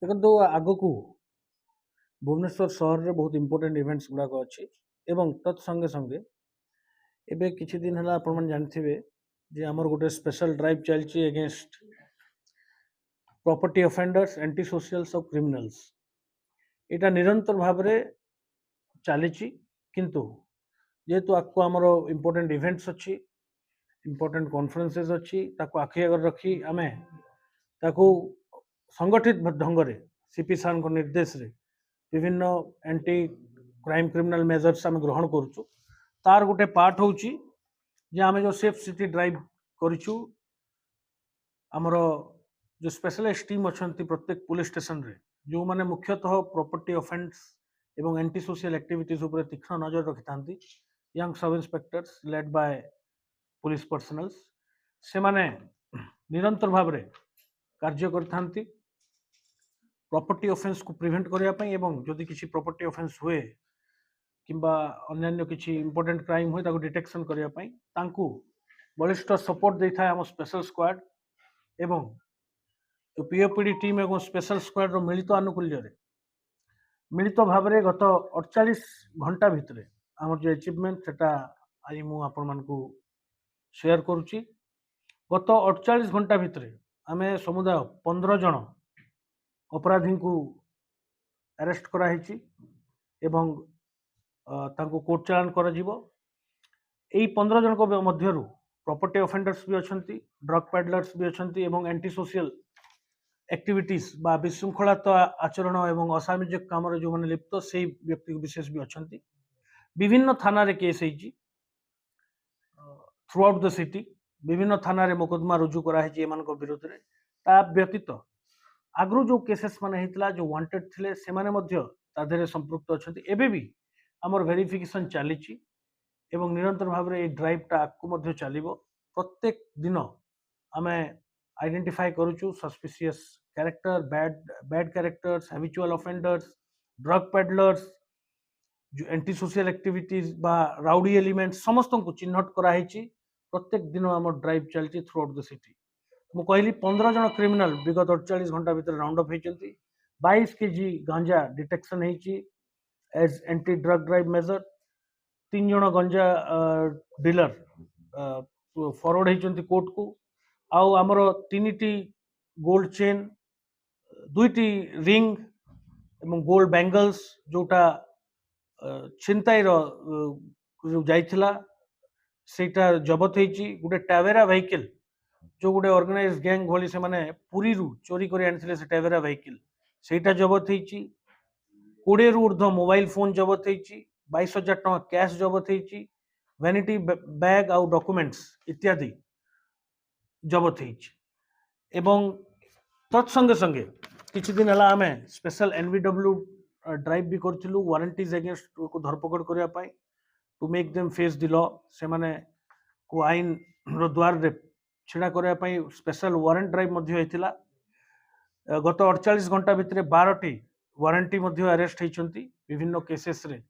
देखो आग को भुवनेश्वर सहर में बहुत इंपोर्टेंट इवेंट्स गुड़ाक अच्छी एवं तत्संगे संगे एबे किछि दिन हला आपण मन जानथिबे जे हमर गोटे स्पेशल ड्राइव चलची against property offenders anti socials of criminals एटा निरंतर भाव रे चलीची किंतु जेहेतु आपको हमर इंपोर्टेंट इवेंट्स अच्छी इंपोर्टेंट कॉन्फ्रेंसेस अच्छी ताको आखि अगर रखी आमे ताको संगठित ढंग रे सीपी सार को निर्देश रे विभिन्न एंटी क्राइम क्रिमिनल मेजर्स आम ग्रहण करुचु तार गोटे पार्ट होची जे आमे जो सेफ सिटी ड्राइव करिचु हमर जो स्पेशलिस्ट टीम अछंती प्रत्येक पुलिस स्टेशन रे जो माने मुख्यतः प्रॉपर्टी ऑफेंस एवं एंटी सोशल एक्टिविटीज ऊपर तीक्ष्ण नजर रखिथांती young sub inspectors led by police personnels से माने निरंतर भाव रे कार्य करथांती प्रॉपर्टी ऑफेंस को प्रिवेंट करिया पई एवं जदि किसी प्रॉपर्टी ऑफेंस हुए किंबा अन्य किसी इंपोर्टेंट क्राइम हुए ताको डिटेक्शन करिया पई तांकू बलिष्ठ सपोर्ट देता हम स्पेशल स्क्वाड एवं जो पीओपीडी टीम एवं स्पेशल स्क्वाड रो मिलित आनुकूल्य रे मिलित भाव में गत 48 घंटा भितर आम जो अचिवमेंट सेटा आज मु आपण मानकू शेयर करुच्ची गत 48 घंटा भितर आम समुदाय 15 जन अपराधी को अरेस्ट कराई एवं तांको कोर्ट चालान करा जीवो। एई 15 जन को मध्यरु प्रॉपर्टी ऑफेंडर्स भी अछंती ड्रग पैडलर्स भी अछंती एवं एंटी सोशल एक्टिविटीज बा विशृंखलात आचरण एवं असामाजिक काम जो मैंने लिप्त से व्यक्ति विशेष भी अछंती विभिन्न थाना रे केस होईची थ्रू आउट द सिटी विभिन्न थाना रे मुकदमा रुजु करा है एमानक विरोध रे ता व्यतीत आगु जो केसेस माने हेतला जो वांटेड थिले से माने मध्य ताधरे संपृक्त अछंती एबे भी हमर वेरिफिकेशन चलीची एवं निरंतर भाव रे ए ड्राइव टा आकु मध्य चलिबो प्रत्येक दिन आमे आइडेंटिफाई करूचु suspicious character bad characters habitual offenders drug peddlers जो एंटी सोशल एक्टिविटीज बा राउडी एलिमेंट समस्त को चिन्हट कराई प्रत्येक दिन आम ड्राइव चलती थ्रू आउट द सिटी मु कहली 15 जन क्रिमिनल विगत 48 घंटा भीतर राउंड अप होती 22 केजी गांजा डिटेक्शन होती as anti drug drive measure 3 जन गंजा डीलर फॉरवर्ड होती कोर्ट को आउ आमर 3टी गोल्ड चेन 2टी रिंग एवं गोल्ड बैंगल्स जोटा छिनताई जो जाइथिला सेटा जबत होती गोटे टावेरा व्हीकल जो गोटे ऑर्गेनाइज गैंग भली से माने पुरी रु चोरी कर आनी से टावेरा व्हीकल सेटा जबत होती 20 रु ऊर्ध्व मोबाइल फोन जबत होती 22,000 टଙ୍କା कैश जबत होती वैनिटी बैग आउ डॉक्यूमेंट्स इत्यादि जबत होती एवं तत्संगे संगे किछि दिन हला आमे स्पेशल एनवीडब्ल्यू ड्राइव भी करथिलु वारंटीज अगेंस्ट को धरपकड़ करिया पाई to make them face the law से माने को आईन रो द्वार रे छिड़ा करिया पाई स्पेशल वारंट ड्राइव मध्य हेतिला गत 48 घंटा भितरे 12टी वारंटी मध्य अरेस्ट होइचंती विभिन्न केसेस रे।